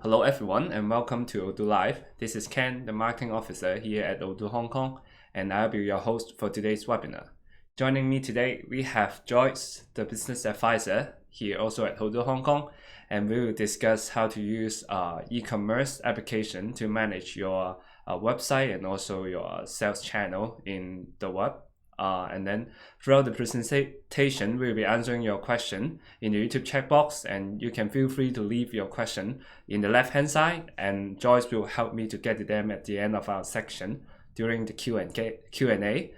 Hello everyone and welcome to Odoo Live. This is Ken, the marketing officer here at Odoo Hong Kong, and I'll be your host for today's webinar. Joining me today, we have Joyce, the business advisor here also at Odoo Hong Kong, and we will discuss how to use e-commerce application to manage your website and also your sales channel in the web. And then throughout the presentation, we'll be answering your question in the YouTube chat box, and you can feel free to leave your question in the left-hand side, and Joyce will help me to get to them at the end of our section during the Q&A.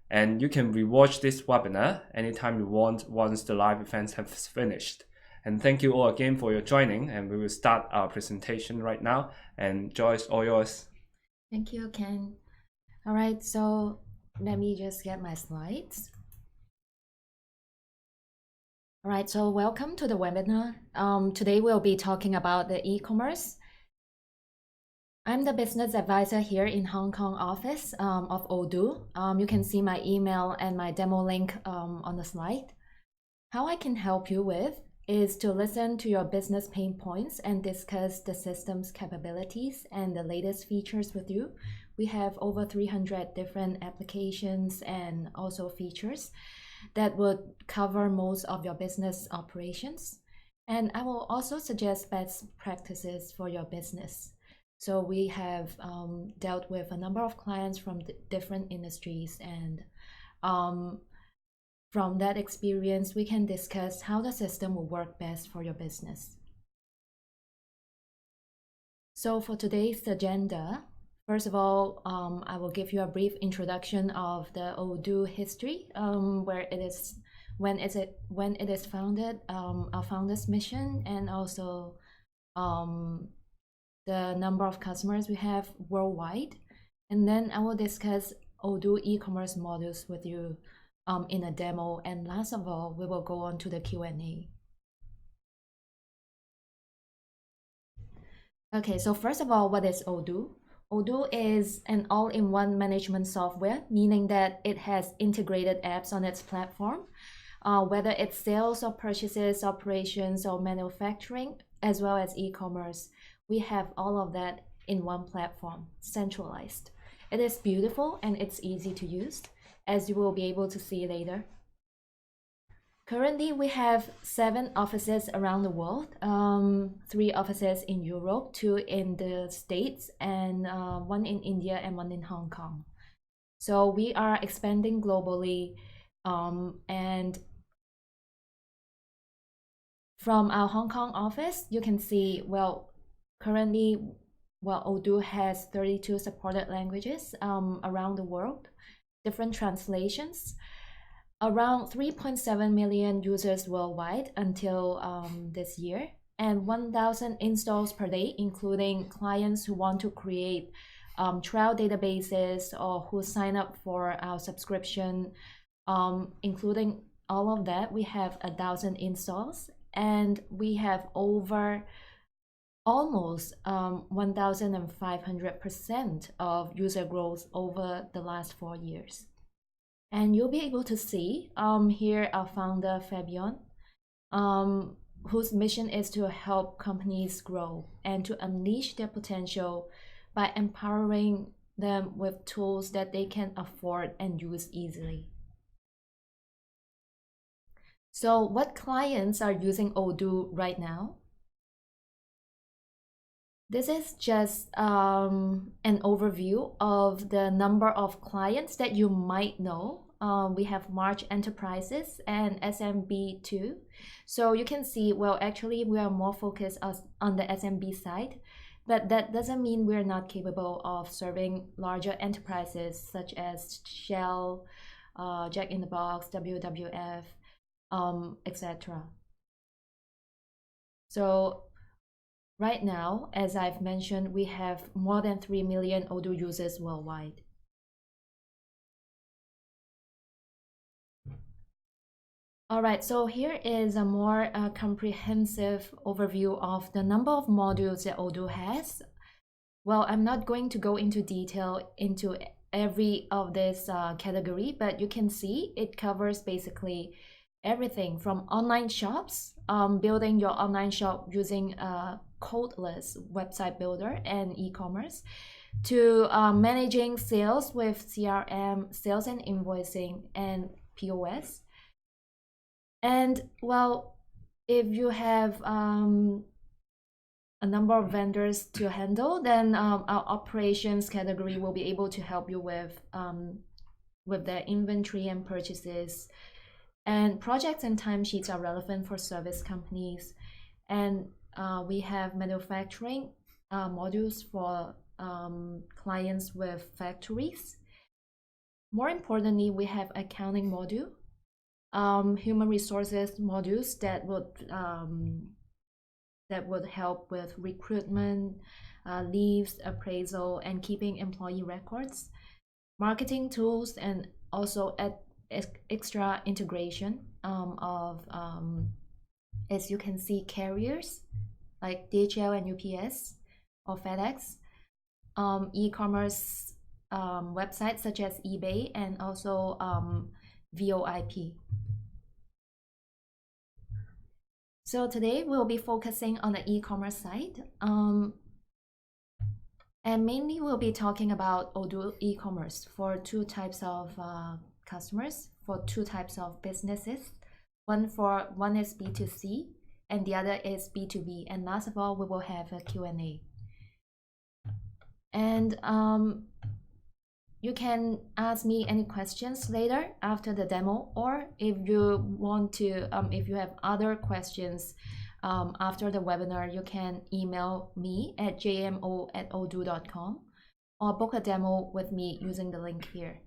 And you can rewatch this webinar anytime you want once the live events have finished. And thank you all again for your joining, and we will start our presentation right now. And Joyce, all yours. Thank you, Ken. All right, so let me just get my slides. All right, so welcome to the webinar. Today we'll be talking about the e-commerce. I'm the business advisor here in Hong Kong office of Odoo. You can see my email and my demo link on the slide. How I can help you with is to listen to your business pain points and discuss the system's capabilities and the latest features with you. We have over 300 different applications and also features that would cover most of your business operations. And I will also suggest best practices for your business. So we have dealt with a number of clients from different industries, and from that experience, we can discuss how the system will work best for your business. So for today's agenda, first of all, I will give you a brief introduction of the Odoo history, when it is founded, our founder's mission, and also the number of customers we have worldwide. And then I will discuss Odoo e-commerce modules with you in a demo, and last of all, we will go on to the Q&A. Okay, so first of all, what is Odoo? Odoo is an all-in-one management software, meaning that it has integrated apps on its platform, whether it's sales or purchases, operations, or manufacturing, as well as e-commerce. We have all of that in one platform, centralized. It is beautiful and it's easy to use, as you will be able to see later. Currently, we have 7 offices around the world, 3 offices in Europe, 2 in the States, and 1 in India and 1 in Hong Kong. So we are expanding globally, and from our Hong Kong office, you can see, currently, Odoo has 32 supported languages around the world, different translations, around 3.7 million users worldwide until this year, and 1,000 installs per day, including clients who want to create trial databases or who sign up for our subscription. Including all of that, we have 1,000 installs, and we have over almost 1,500% of user growth over the last 4 years. And you'll be able to see here our founder, Fabian, whose mission is to help companies grow and to unleash their potential by empowering them with tools that they can afford and use easily. So what clients are using Odoo right now? This is just an overview of the number of clients that you might know. We have large enterprises and SMB too. So you can see, actually we are more focused on the SMB side, but that doesn't mean we're not capable of serving larger enterprises such as Shell, Jack in the Box, WWF, etc. So right now, as I've mentioned, we have more than 3 million Odoo users worldwide. All right, so here is a more comprehensive overview of the number of modules that Odoo has. I'm not going to go into detail into every of this category, but you can see it covers basically everything from online shops, building your online shop using a codeless website builder and e-commerce, to managing sales with CRM, sales and invoicing, and POS. And well, if you have a number of vendors to handle, then our operations category will be able to help you with their inventory and purchases. And projects and timesheets are relevant for service companies. And we have manufacturing modules for clients with factories. More importantly, we have accounting module, human resources modules that would help with recruitment, leaves, appraisal, and keeping employee records, marketing tools, and also extra integration of, as you can see, carriers like DHL and UPS or FedEx, e-commerce websites such as eBay, and also VoIP. So today we'll be focusing on the e-commerce side, and mainly we'll be talking about Odoo e-commerce for two types of customers, for two types of businesses. One is B2C and the other is B2B. And last of all, we will have a Q&A. And you can ask me any questions later after the demo, or if you want to, if you have other questions after the webinar, you can email me at jmo@odoo.com or book a demo with me using the link here.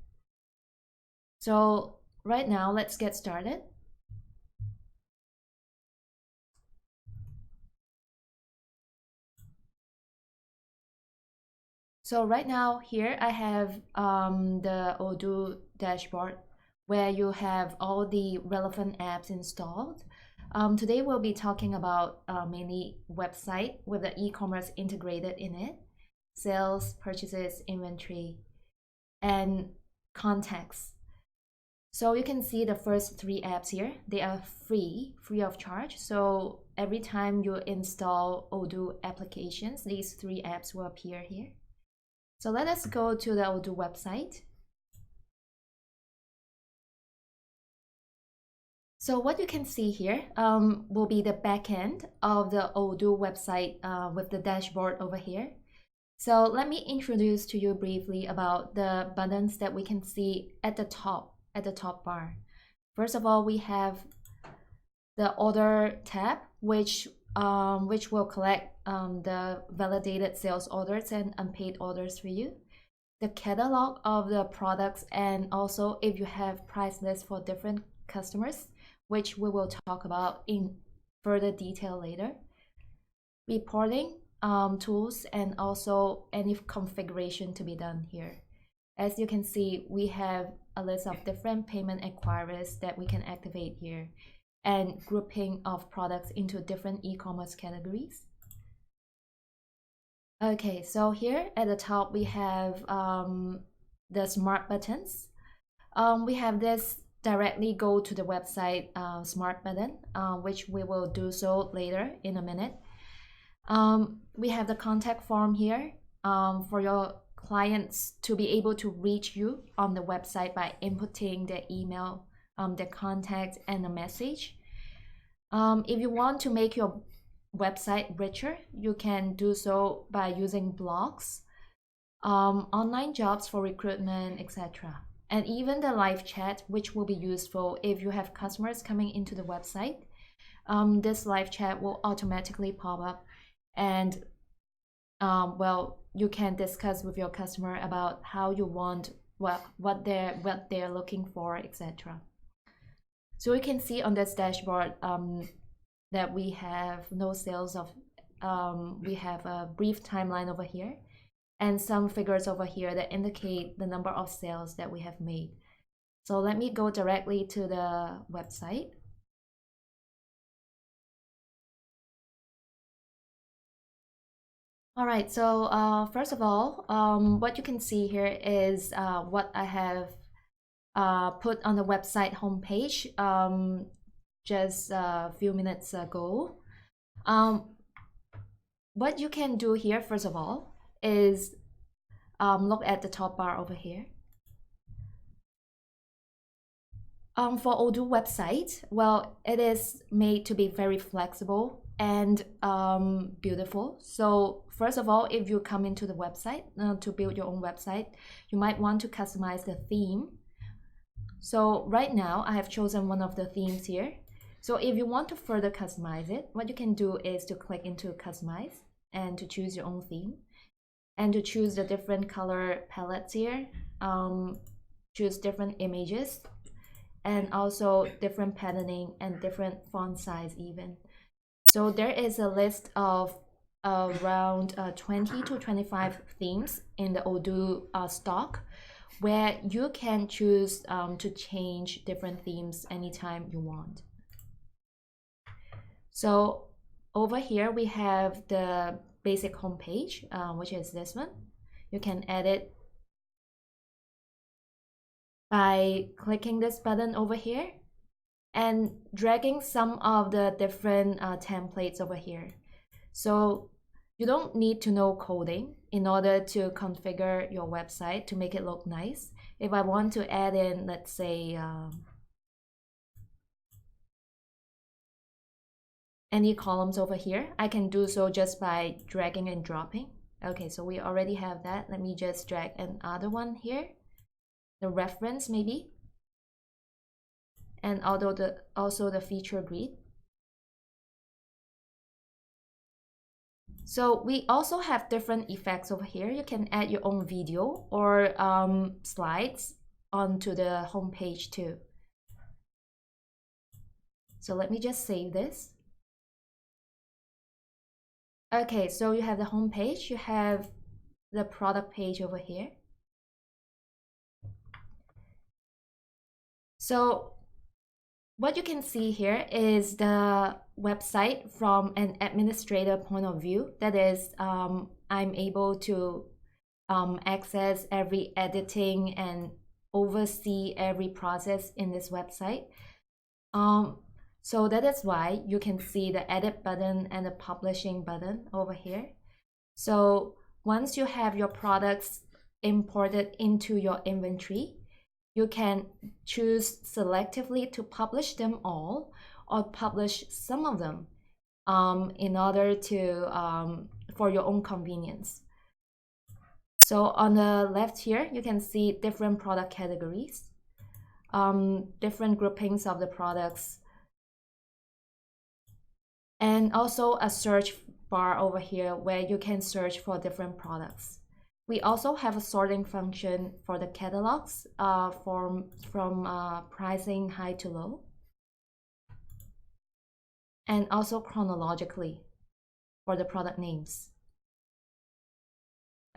So right now, let's get started. So right now here I have the Odoo dashboard where you have all the relevant apps installed. Today we'll be talking about mainly website with the e-commerce integrated in it, sales, purchases, inventory, and contacts. So you can see the first three apps here. They are free of charge. So every time you install Odoo applications, these three apps will appear here. So let us go to the Odoo website. So what you can see here will be the backend of the Odoo website with the dashboard over here. So let me introduce to you briefly about the buttons that we can see at the top bar. First of all, we have the order tab, which will collect the validated sales orders and unpaid orders for you, the catalog of the products, and also if you have price lists for different customers, which we will talk about in further detail later, reporting tools, and also any configuration to be done here. As you can see, we have a list of different payment acquirers that we can activate here, and grouping of products into different e-commerce categories. Okay, so here at the top we have the smart buttons. We have this directly go to the website smart button, which we will do so later in a minute. We have the contact form here for your clients to be able to reach you on the website by inputting the email, the contact, and the message. If you want to make your website richer, you can do so by using blogs, online jobs for recruitment, etc. And even the live chat, which will be useful if you have customers coming into the website. This live chat will automatically pop up, and well, you can discuss with your customer about how you want, what they're looking for, etc. So you can see on this dashboard that we have no sales of, we have a brief timeline over here and some figures over here that indicate the number of sales that we have made. So let me go directly to the website. All right, so first of all, what you can see here is what I have put on the website homepage just a few minutes ago. What you can do here, first of all, is look at the top bar over here. For Odoo website, well, it is made to be very flexible and beautiful. So first of all, if you come into the website to build your own website, you might want to customize the theme. So right now, I have chosen one of the themes here. So if you want to further customize it, what you can do is to click into Customize and to choose your own theme and to choose the different color palettes here, choose different images, and also different patterning and different font size even. So there is a list of around 20 to 25 themes in the Odoo stock, where you can choose to change different themes anytime you want. So over here we have the basic homepage, which is this one. You can edit by clicking this button over here and dragging some of the different templates over here. So you don't need to know coding in order to configure your website to make it look nice. If I want to add in, let's say, any columns over here, I can do so just by dragging and dropping. Okay, so we already have that. Let me just drag another one here. The reference maybe, and also the feature grid. So we also have different effects over here. You can add your own video or slides onto the home page too. So let me just save this. Okay, so you have the home page, you have the product page over here. So what you can see here is the website from an administrator point of view. That is, I'm able to access every editing and oversee every process in this website. So that is why you can see the edit button and the publishing button over here. So once you have your products imported into your inventory, you can choose selectively to publish them all or publish some of them in order to for your own convenience. So on the left here, you can see different product categories, different groupings of the products, and also a search bar over here where you can search for different products. We also have a sorting function for the catalogs from pricing high to low, and also chronologically for the product names.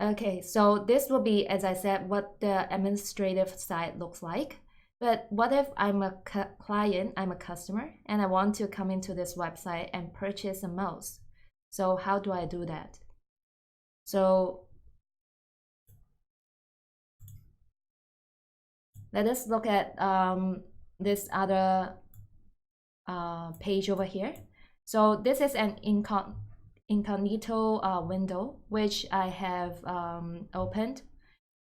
Okay, so this will be, as I said, what the administrative side looks like. But what if I'm a client, I'm a customer, and I want to come into this website and purchase a mouse? So how do I do that? So let us look at this other page over here. So this is an incognito window, which I have opened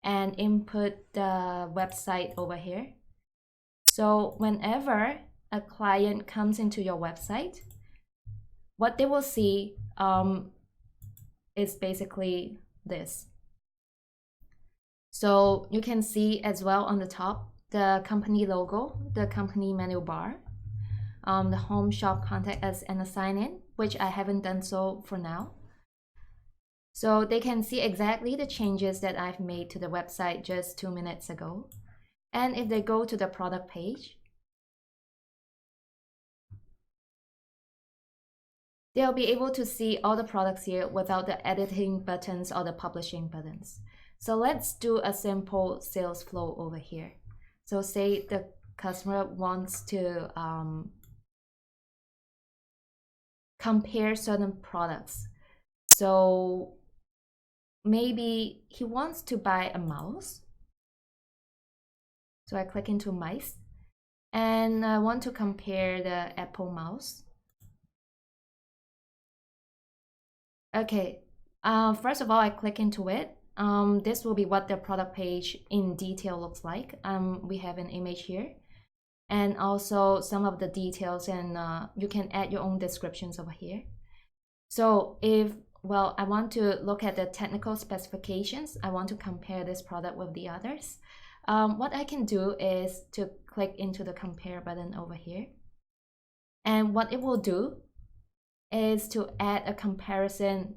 and input the website over here. So whenever a client comes into your website, what they will see is basically this. So you can see as well on the top, the company logo, the company menu bar, the home shop contact us and a sign in, which I haven't done so for now. So they can see exactly the changes that I've made to the website just 2 minutes ago. And if they go to the product page, they'll be able to see all the products here without the editing buttons or the publishing buttons. So let's do a simple sales flow over here. So say the customer wants to compare certain products. So maybe he wants to buy a mouse. So I click into mice. And I want to compare the Apple mouse. Okay, first of all, I click into it. This will be what the product page in detail looks like. We have an image here and also some of the details, and you can add your own descriptions over here. So if, well, I want to look at the technical specifications, I want to compare this product with the others. What I can do is to click into the compare button over here. And what it will do is to add a comparison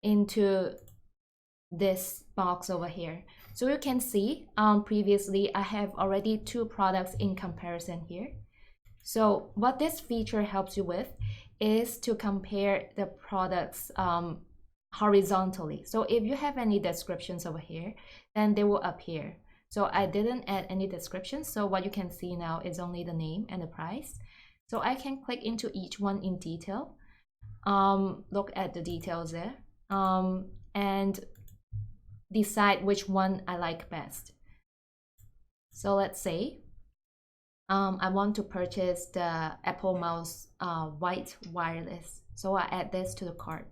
into this box over here. So you can see previously I have already 2 products in comparison here. So what this feature helps you with is to compare the products horizontally. So if you have any descriptions over here, then they will appear. So I didn't add any descriptions, so what you can see now is only the name and the price. So I can click into each one in detail, look at the details there, and decide which one I like best. So let's say I want to purchase the Apple mouse white wireless. So I add this to the cart.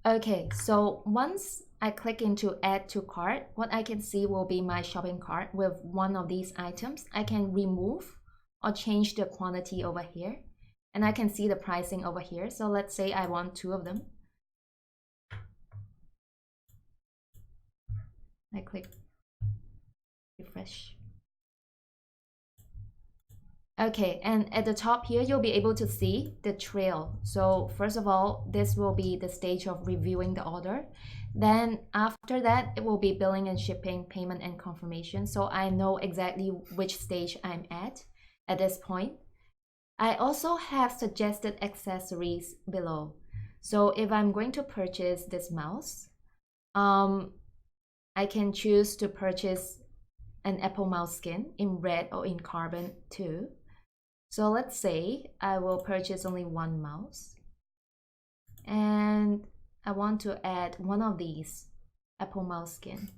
Okay, so once I click into add to cart, what I can see will be my shopping cart with one of these items. I can remove or change the quantity over here, and I can see the pricing over here. So let's say I want 2 of them. I click refresh. Okay, and at the top here, you'll be able to see the trail. So first of all, this will be the stage of reviewing the order. Then after that, it will be billing and shipping, payment and confirmation. So I know exactly which stage I'm at this point. I also have suggested accessories below. So if I'm going to purchase this mouse, I can choose to purchase an Apple mouse skin in red or in carbon too. So let's say I will purchase only 1 mouse, and I want to add one of these Apple mouse skin.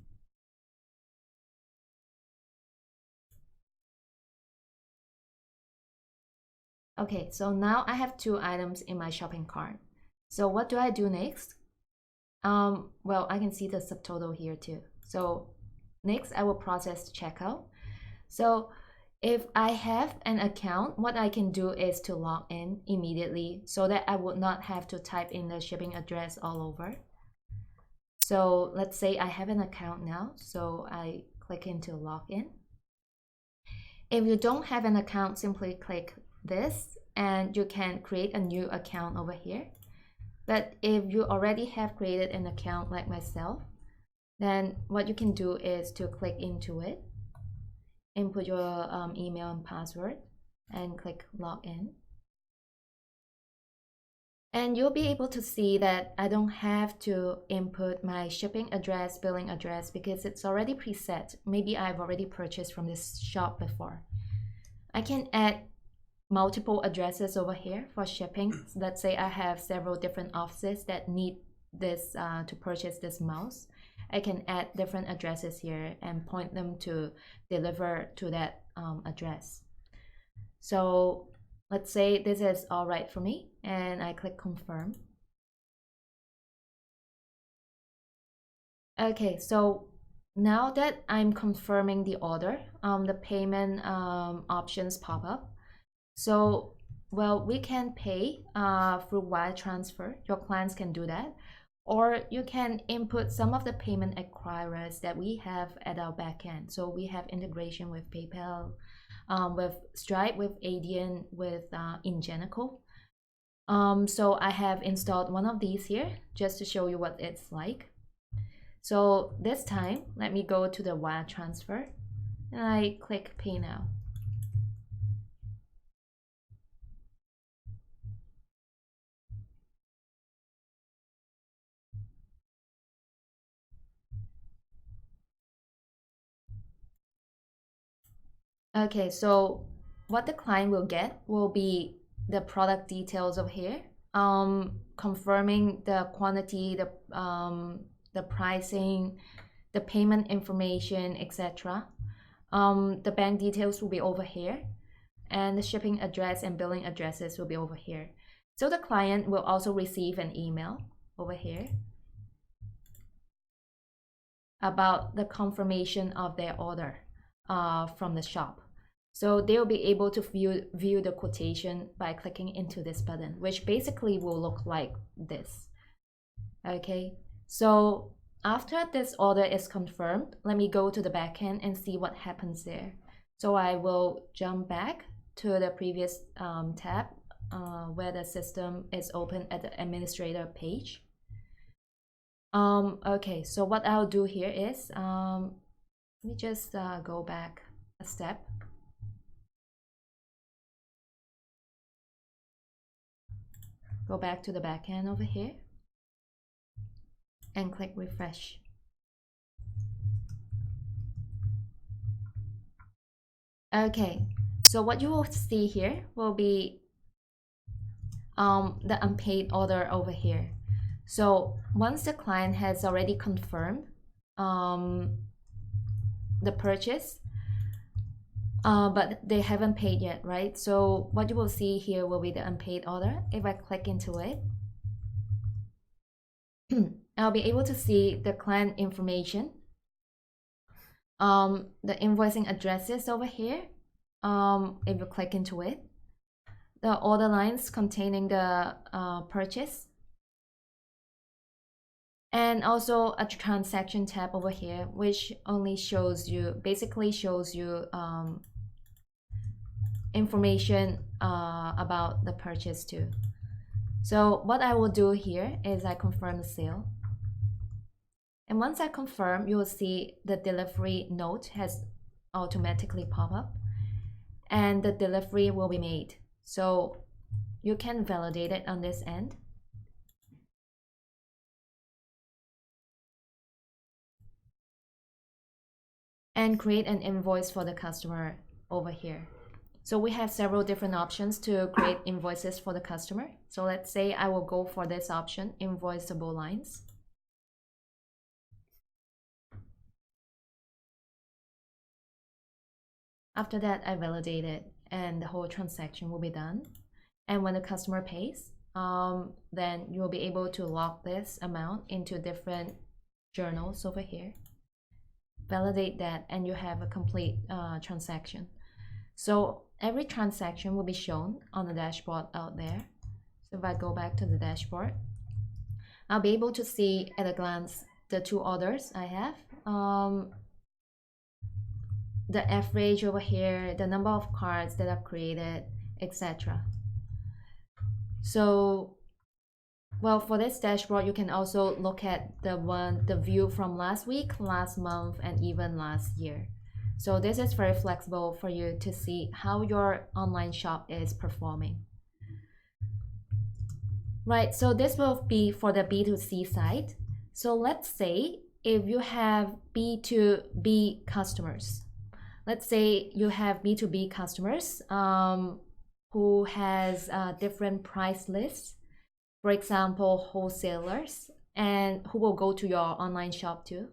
Okay, so now I have 2 items in my shopping cart. So what do I do next? Well, I can see the subtotal here too. So next I will process the checkout. So if I have an account, what I can do is to log in immediately so that I would not have to type in the shipping address all over. So let's say I have an account now, so I click into login. If you don't have an account, simply click this and you can create a new account over here. But if you already have created an account like myself, then what you can do is to click into it, input your email and password, and click login. And you'll be able to see that I don't have to input my shipping address, billing address, because it's already preset. Maybe I've already purchased from this shop before. I can add multiple addresses over here for shipping. Let's say I have several different offices that need this to purchase this mouse. I can add different addresses here and point them to deliver to that address. So let's say this is all right for me, and I click confirm. Okay, so now that I'm confirming the order, the payment options pop up. So, well, we can pay through wire transfer. Your clients can do that. Or you can input some of the payment acquirers that we have at our backend. So we have integration with PayPal, with Stripe, with Adyen, with Ingenico. So I have installed one of these here just to show you what it's like. So this time, let me go to the wire transfer and I click pay now. Okay, so what the client will get will be the product details over here, confirming the quantity, the pricing, the payment information, etc. The bank details will be over here, and the shipping address and billing addresses will be over here. So the client will also receive an email over here about the confirmation of their order from the shop. So they'll be able to view the quotation by clicking into this button, which basically will look like this. Okay, so after this order is confirmed, let me go to the backend and see what happens there. So I will jump back to the previous tab where the system is open at the administrator page. Okay, so what I'll do here is let me just go back a step. Go back to the backend over here and click refresh. Okay, so what you will see here will be the unpaid order over here. So once the client has already confirmed the purchase, but they haven't paid yet, right? So what you will see here will be the unpaid order. If I click into it, I'll be able to see the client information, the invoicing addresses over here. If you click into it, the order lines containing the purchase, and also a transaction tab over here, which only basically shows you information about the purchase too. So what I will do here is I confirm the sale. And once I confirm, you will see the delivery note has automatically pop up and the delivery will be made. So you can validate it on this end. And create an invoice for the customer over here. So we have several different options to create invoices for the customer. So let's say I will go for this option, invoiceable lines. After that, I validate it and the whole transaction will be done. And when the customer pays, then you'll be able to log this amount into different journals over here. Validate that and you have a complete transaction. So every transaction will be shown on the dashboard out there. So if I go back to the dashboard, I'll be able to see at a glance the two orders I have, the average over here, the number of cards that I've created, etc. So well, for this dashboard, you can also look at the view from last week, last month, and even last year. So this is very flexible for you to see how your online shop is performing. Right, so this will be for the B2C side. So let's say if you have B2B customers, let's say you have B2B customers who has different price lists. For example, wholesalers, and who will go to your online shop too.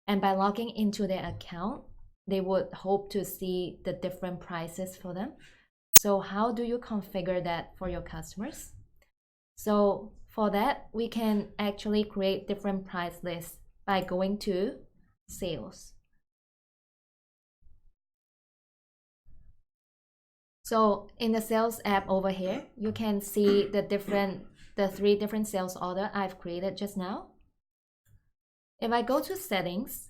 And by logging into their account, they would hope to see the different prices for them. So how do you configure that for your customers? So for that, we can actually create different price lists by going to sales. So in the sales app over here, you can see the three different sales order I've created just now. If I go to settings,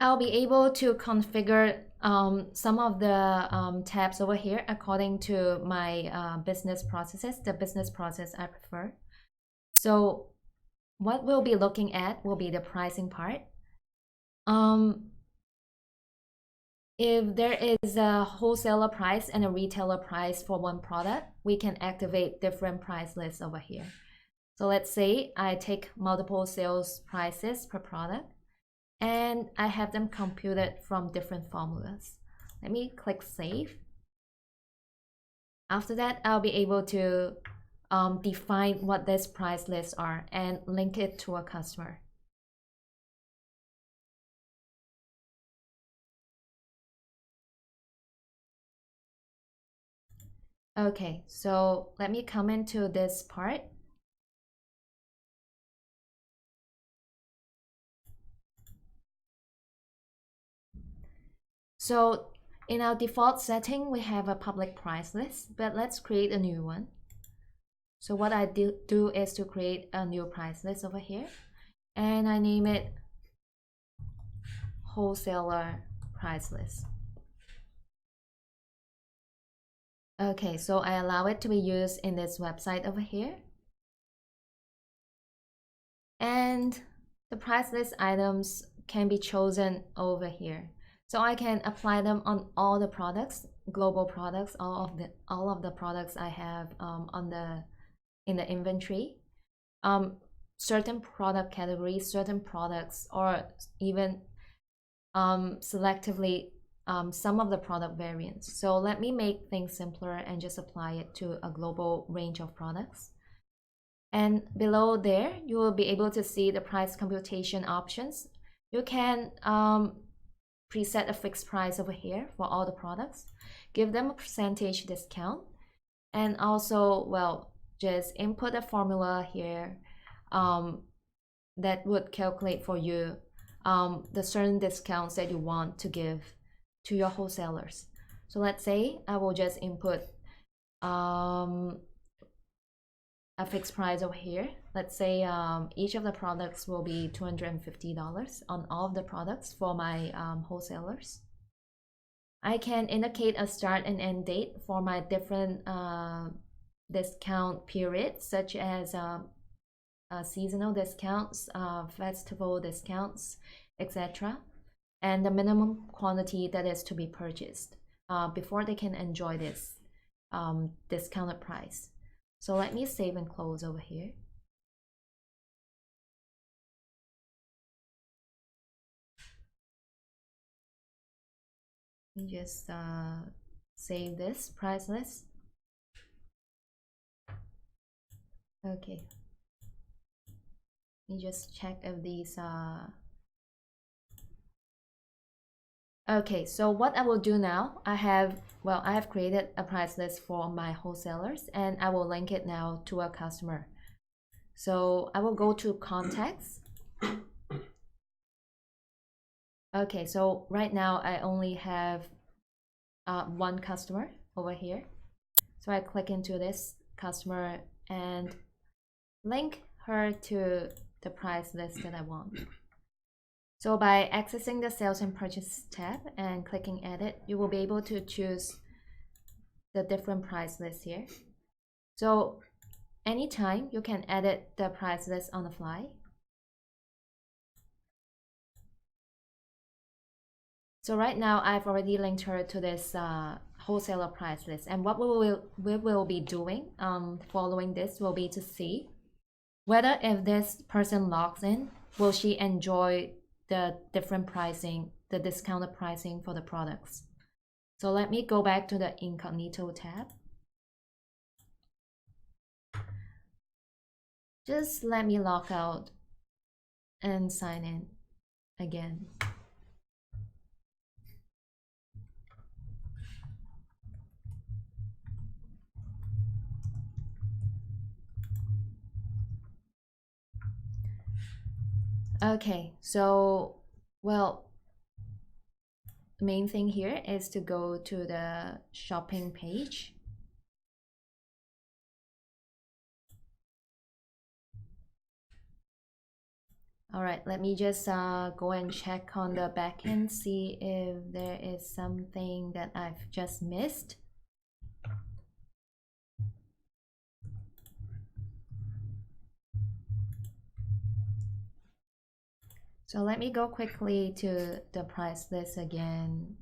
I'll be able to configure some of the tabs over here according to my business processes, the business process I prefer. So what we'll be looking at will be the pricing part. If there is a wholesaler price and a retailer price for one product, we can activate different price lists over here. So let's say I take multiple sales prices per product and I have them computed from different formulas. Let me click save. After that, I'll be able to define what this price lists are and link it to a customer. Okay, so let me come into this part. So in our default setting, we have a public price list, but let's create a new one. So what I do is to create a new price list over here, and I name it wholesaler price list. Okay, so I allow it to be used in this website over here. And the price list items can be chosen over here. So I can apply them on all the products, global products, all of the products I have in the inventory. Certain product categories, certain products, or even selectively some of the product variants. So let me make things simpler and just apply it to a global range of products. And below there, you will be able to see the price computation options. You can preset a fixed price over here for all the products, give them a percentage discount, and also, well, just input a formula here that would calculate for you the certain discounts that you want to give to your wholesalers. So let's say I will just input a fixed price over here. Let's say each of the products will be $250 on all of the products for my wholesalers. I can indicate a start and end date for my different discount periods, such as seasonal discounts, festival discounts, etc. And the minimum quantity that is to be purchased before they can enjoy this discounted price. So let me save and close over here. Let me just save this price list. Okay. Let me just check if these Okay, so what I will do now, I have created a price list for my wholesalers, and I will link it now to a customer. So I will go to contacts. Okay, so right now I only have one customer over here. So I click into this customer and link her to the price list that I want. So by accessing the Sales and Purchase tab and clicking Edit, you will be able to choose the different price lists here. So anytime you can edit the price list on the fly. So right now I've already linked her to this wholesaler price list, and what we will be doing following this will be to see whether if this person logs in, will she enjoy the different pricing, the discounted pricing for the products. So let me go back to the incognito tab. Just let me log out and sign in again. Okay, so, well, the main thing here is to go to the shopping page. All right, let me just go and check on the backend, see if there is something that I've just missed. So let me go quickly to the price list again.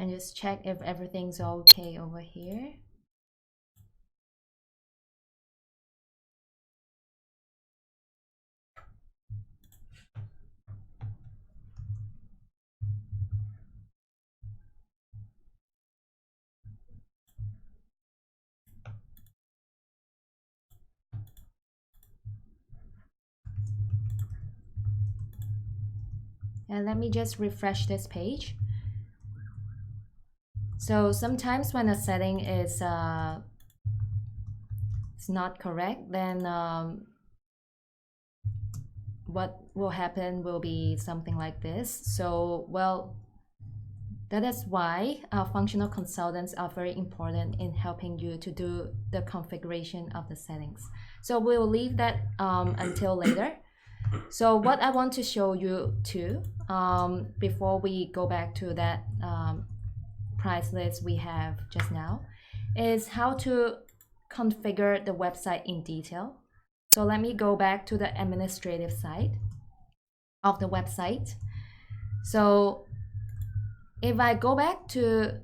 and just check if everything's okay over here. And let me just refresh this page. So sometimes when a setting is it's not correct, then what will happen will be something like this. So, well, that is why functional consultants are very important in helping you to do the configuration of the settings. So we'll leave that until later. So what I want to show you too, before we go back to that price list we have just now, is how to configure the website in detail. So let me go back to the administrative side of the website. So if I go back to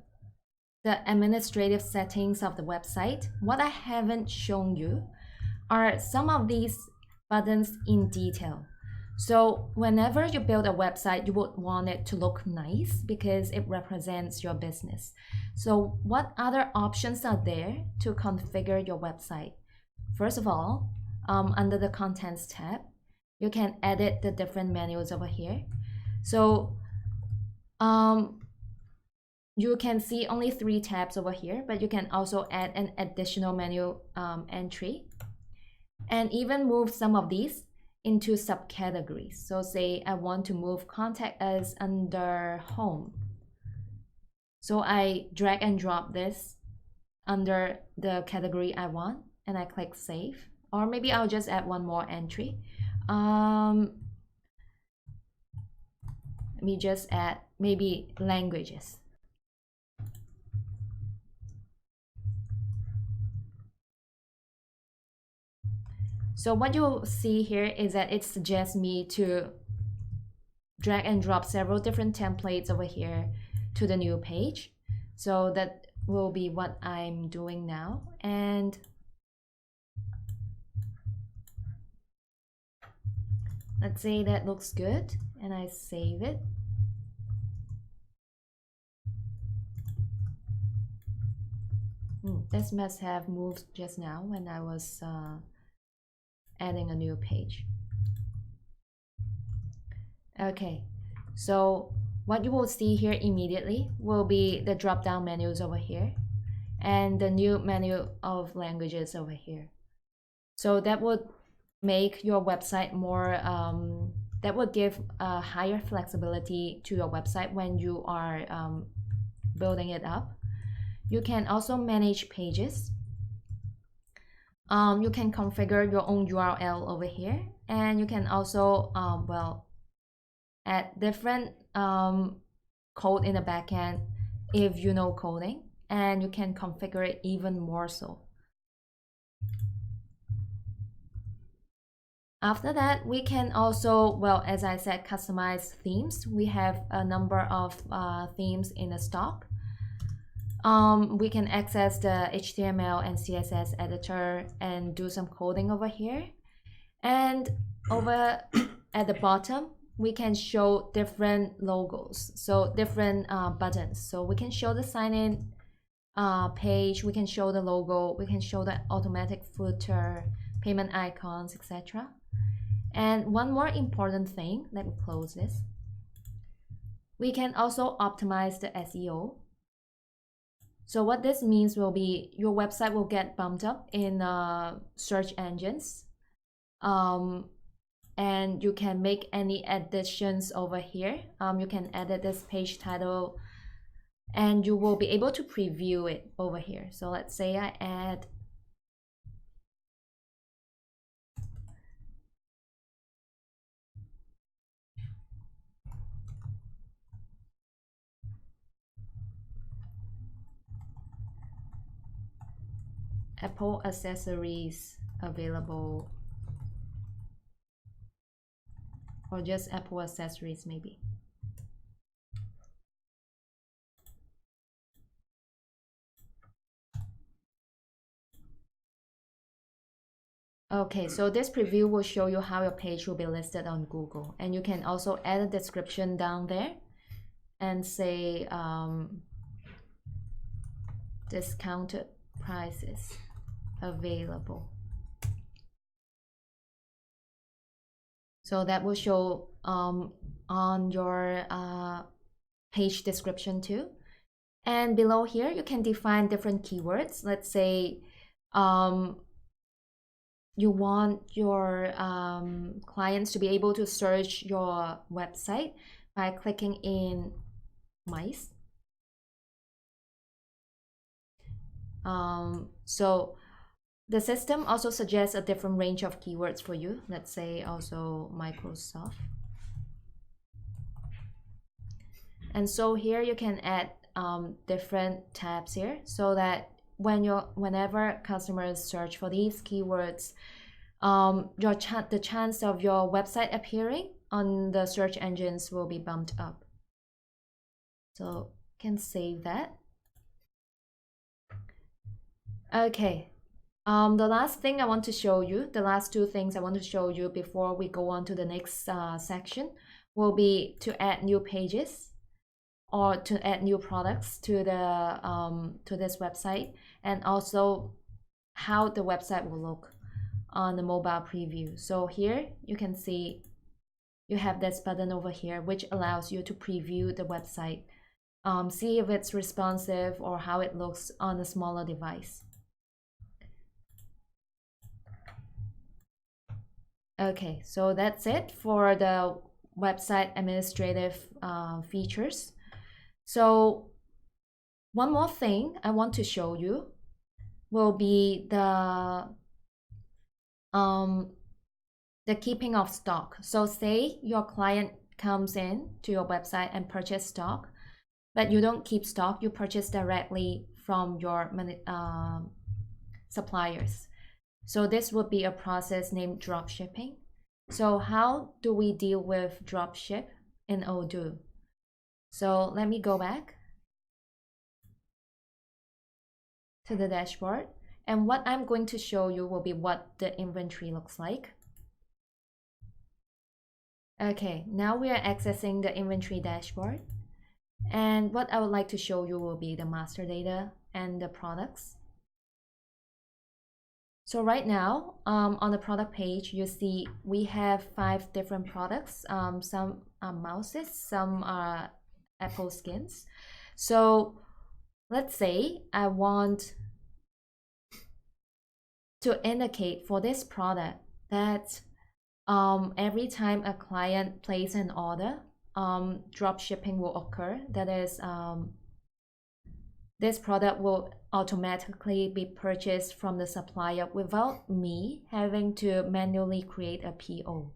the administrative settings of the website, what I haven't shown you are some of these buttons in detail. So whenever you build a website, you would want it to look nice because it represents your business. So what other options are there to configure your website? First of all, under the Contents tab, you can edit the different menus over here. So you can see only 3 tabs over here, but you can also add an additional menu entry and even move some of these into subcategories. So say I want to move Contact Us under Home. So I drag and drop this under the category I want and I click Save. Or maybe I'll just add one more entry. Let me just add maybe languages. So what you'll see here is that it suggests me to drag and drop several different templates over here to the new page. So that will be what I'm doing now. And let's say that looks good and I save it. This must have moved just now when I was adding a new page. Okay, so what you will see here immediately will be the drop down menus over here and the new menu of languages over here. So that would make your website more, that would give a higher flexibility to your website when you are building it up. You can also manage pages. You can configure your own URL over here, and you can also well, add different code in the backend if you know coding, and you can configure it even more so. After that, we can also, well, as I said, customize themes. We have a number of themes in the stock. We can access the HTML and CSS editor and do some coding over here. And over at the bottom, we can show different logos, so different buttons. So we can show the sign-in page, we can show the logo, we can show the automatic footer, payment icons, etc. And one more important thing, let me close this. We can also optimize the SEO. So what this means will be your website will get bumped up in search engines. And you can make any additions over here. You can edit this page title and you will be able to preview it over here. So let's say I add Apple accessories available, or just Apple accessories maybe. Okay, so this preview will show you how your page will be listed on Google, and you can also add a description down there and say discounted prices available. So that will show on your page description too. And below here, you can define different keywords. Let's say you want your clients to be able to search your website by clicking in mice. So the system also suggests a different range of keywords for you. Let's say also Microsoft. And so here you can add different tabs here so that whenever customers search for these keywords, the chance of your website appearing on the search engines will be bumped up. So you can save that. Okay. The last thing I want to show you, the last two things I want to show you before we go on to the next section will be to add new pages or to add new products to the to this website, and also how the website will look on the mobile preview. So here you can see you have this button over here which allows you to preview the website, see if it's responsive or how it looks on a smaller device. Okay, so that's it for the website administrative features. So one more thing I want to show you will be the keeping of stock. So say your client comes in to your website and purchase stock, but you don't keep stock, you purchase directly from your suppliers. So this would be a process named drop shipping. So how do we deal with drop ship in Odoo? So let me go back to the dashboard, and what I'm going to show you will be what the inventory looks like. Okay, now we are accessing the inventory dashboard, and what I would like to show you will be the master data and the products. So right now, on the product page, you see we have 5 different products. Some are mouses, some are apple skins. So let's say I want to indicate for this product that every time a client places an order, drop shipping will occur. That is, this product will automatically be purchased from the supplier without me having to manually create a PO.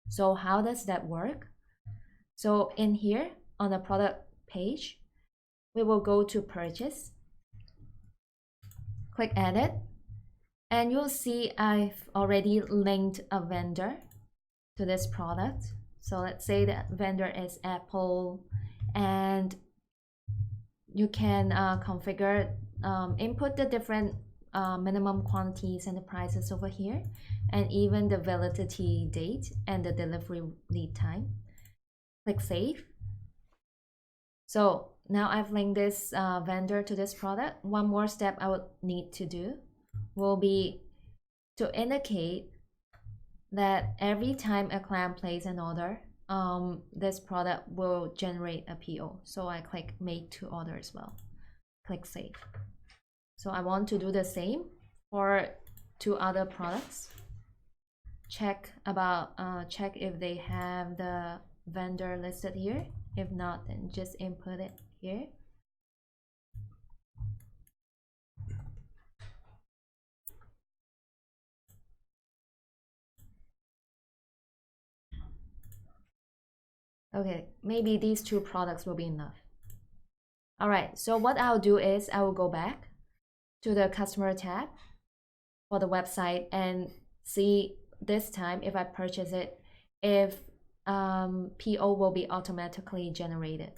So how does that work? So in here on the product page, we will go to purchase, click edit, and you'll see I've already linked a vendor to this product. So let's say that vendor is Apple, and you can configure, input the different minimum quantities and the prices over here, and even the validity date and the delivery lead time. Click save. So now I've linked this vendor to this product. One more step I would need to do will be to indicate that every time a client places an order, this product will generate a PO. So I click make to order as well. Click save. So I want to do the same for 2 other products. Check if they have the vendor listed here. If not, then just input it here. Okay, maybe these 2 products will be enough. All right, so what I'll do is I will go back to the customer tab for the website and see this time if I purchase it, if PO will be automatically generated.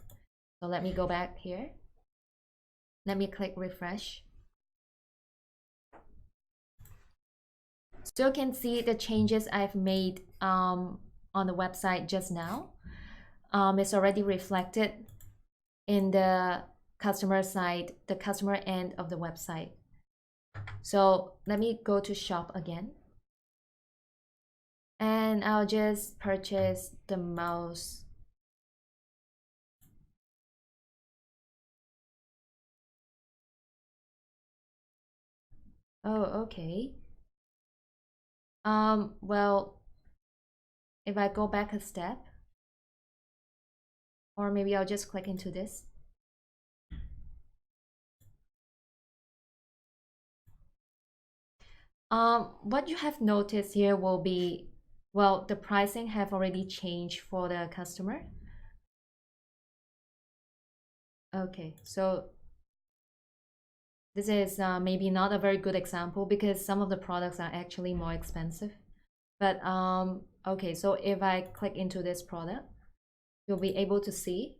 So let me go back here. Let me click refresh. Still can see the changes I've made on the website just now. It's already reflected in the customer side, the customer end of the website. So let me go to shop again. And I'll just purchase the mouse. Oh, okay. Well, if I go back a step, or maybe I'll just click into this. What you have noticed here will be, well, the pricing have already changed for the customer. Okay, so this is maybe not a very good example because some of the products are actually more expensive. But okay, so if I click into this product, you'll be able to see,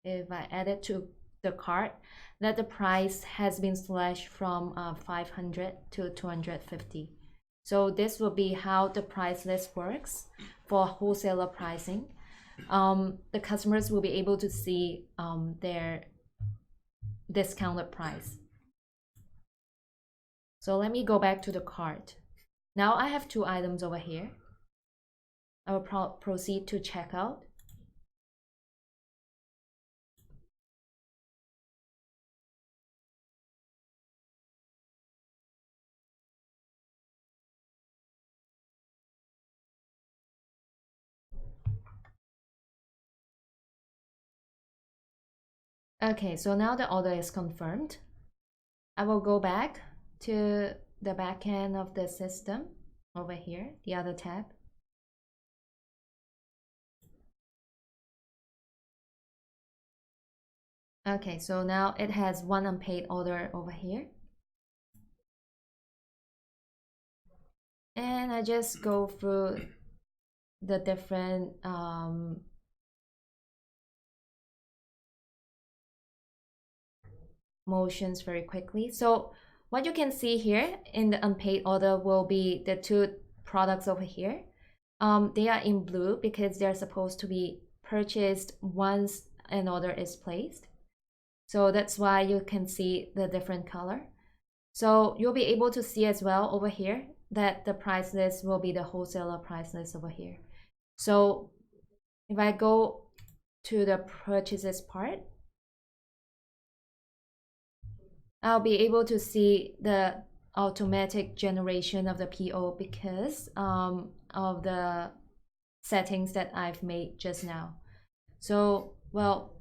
if I add it to the cart, that the price has been slashed from 500 to 250. So this will be how the price list works for wholesaler pricing. The customers will be able to see their discounted price. So let me go back to the cart. Now I have two items over here. I will proceed to checkout. Okay, so now the order is confirmed. I will go back to the back end of the system over here, the other tab. Okay, so now it has one unpaid order over here. And I just go through the different motions very quickly. So what you can see here in the unpaid order will be the two products over here. They are in blue because they're supposed to be purchased once an order is placed. So that's why you can see the different color. So you'll be able to see as well over here that the price list will be the wholesaler price list over here. So if I go to the purchases part, I'll be able to see the automatic generation of the PO because of the settings that I've made just now. So, well,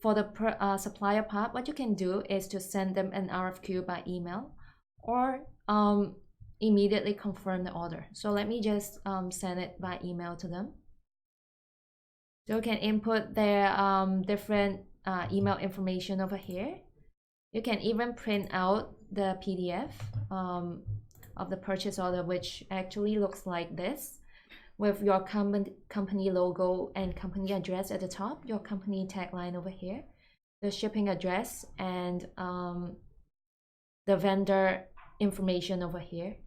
for the supplier part, what you can do is to send them an RFQ by email or immediately confirm the order. So let me just send it by email to them. So you can input their different email information over here. You can even print out the PDF of the purchase order, which actually looks like this, with your company logo and company address at the top, your company tagline over here, the shipping address, and the vendor information over here.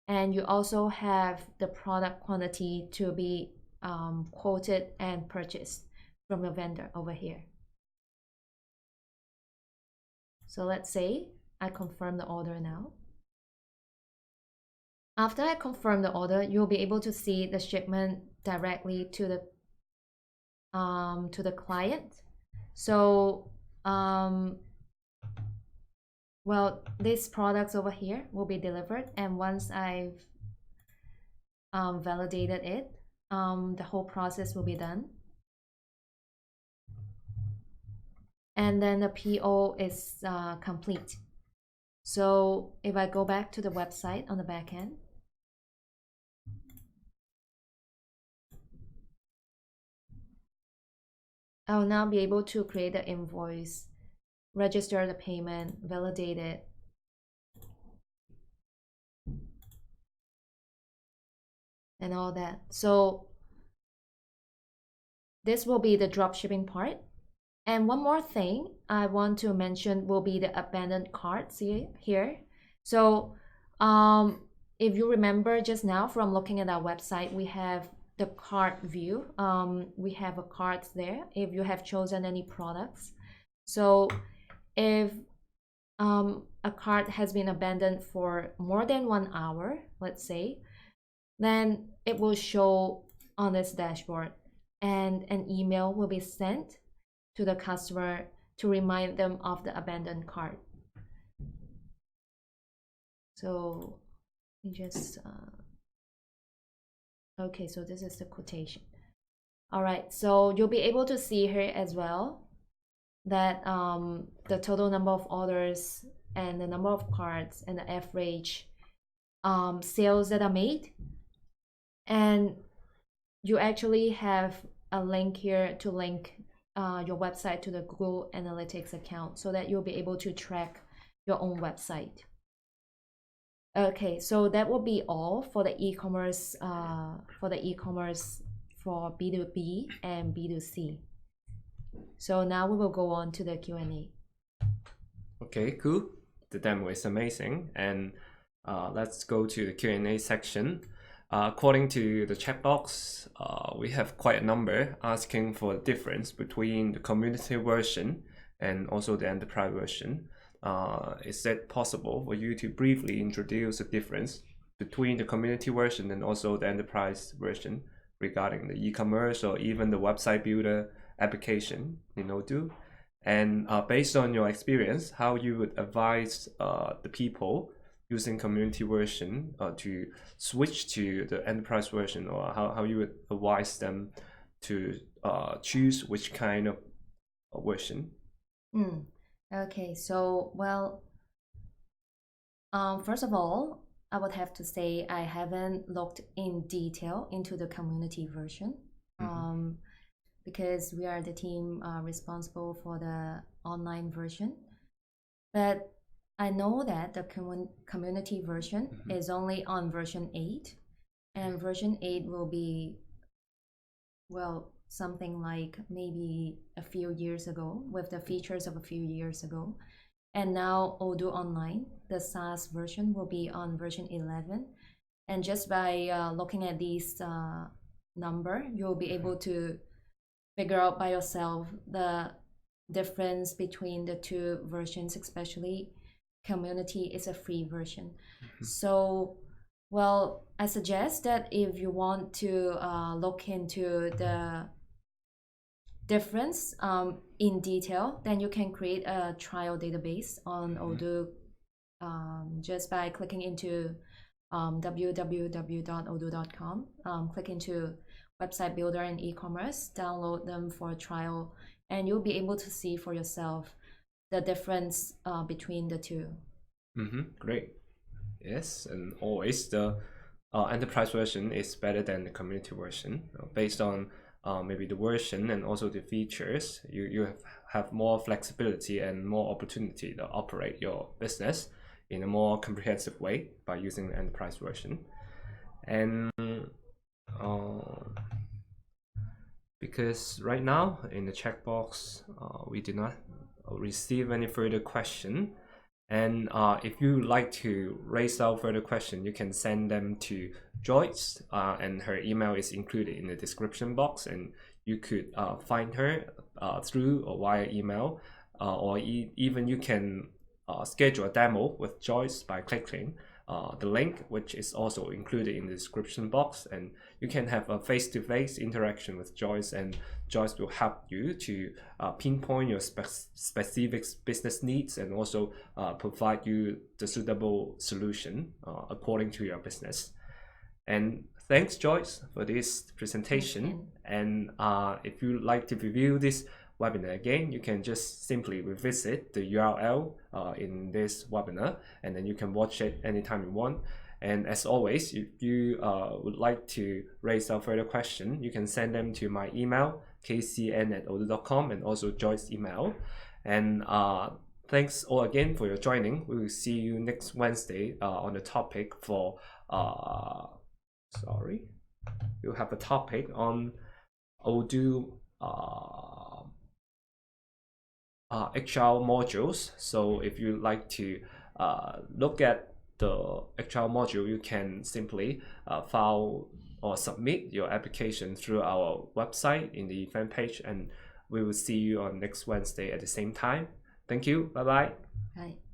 And you also have the product quantity to be quoted and purchased from your vendor over here. So let's say I confirm the order now. After I confirm the order, you'll be able to see the shipment directly to the client. So well, these products over here will be delivered, and once I've validated it, the whole process will be done. And then the PO is complete. So if I go back to the website on the back end, I'll now be able to create the invoice, register the payment, validate it, and all that. So this will be the drop shipping part. And one more thing I want to mention will be the abandoned carts here. So if you remember just now from looking at our website, we have the cart view. We have a cart there if you have chosen any products. So if a cart has been abandoned for more than 1 hour, let's say, then it will show on this dashboard, and an email will be sent to the customer to remind them of the abandoned cart. So we just okay, so this is the quotation. All right, so you'll be able to see here as well that the total number of orders and the number of cards and the average sales that are made. And you actually have a link here to link your website to the Google Analytics account so that you'll be able to track your own website. Okay, so that will be all for the e-commerce for B2B and B2C. So now we will go on to the Q&A. Okay, cool. The demo is amazing, and let's go to the Q&A section. According to the chat box, we have quite a number asking for the difference between the community version and also the enterprise version. Is it possible for you to briefly introduce the difference between the community version and also the enterprise version regarding the e-commerce or even the website builder application in Odoo? And based on your experience, how you would advise the people using community version to switch to the enterprise version, or how you would advise them to choose which kind of version? Okay, so well, first of all, I would have to say I haven't looked in detail into the community version, because we are the team responsible for the online version. But I know that the community version is only on version 8, and version 8 will be, well, something like maybe a few years ago, with the features of a few years ago. And now Odoo Online, the SaaS version, will be on version 11. And just by looking at these number, you'll be able to figure out by yourself the difference between the two versions, especially community is a free version. So, well, I suggest that if you want to look into the difference in detail, then you can create a trial database on Odoo just by clicking into www.odoo.com, click into website builder and e-commerce, download them for a trial, and you'll be able to see for yourself the difference between the two. Great. Yes, and always the enterprise version is better than the community version based on maybe the version and also the features. You have more flexibility and more opportunity to operate your business in a more comprehensive way by using the enterprise version. And because right now in the checkbox we did not receive any further question, and if you like to raise out further question, you can send them to Joyce, and her email is included in the description box, and you could find her through or via email, or even you can schedule a demo with Joyce by clicking the link, which is also included in the description box, and you can have a face-to-face interaction with Joyce, and Joyce will help you to pinpoint your specific business needs and also provide you the suitable solution according to your business. And thanks, Joyce, for this presentation. And if you like to review this webinar again, you can just simply revisit the URL in this webinar, and then you can watch it anytime you want. And as always, if you would like to raise a further question, you can send them to my email, kcn@odoo.com, and also Joyce's email. And thanks all again for your joining. We will see you next Wednesday on the topic for we'll have a topic on Odoo HR modules. So if you like to look at the HR module, you can simply file or submit your application through our website in the event page, and we will see you on next Wednesday at the same time. Thank you. Bye bye. Bye.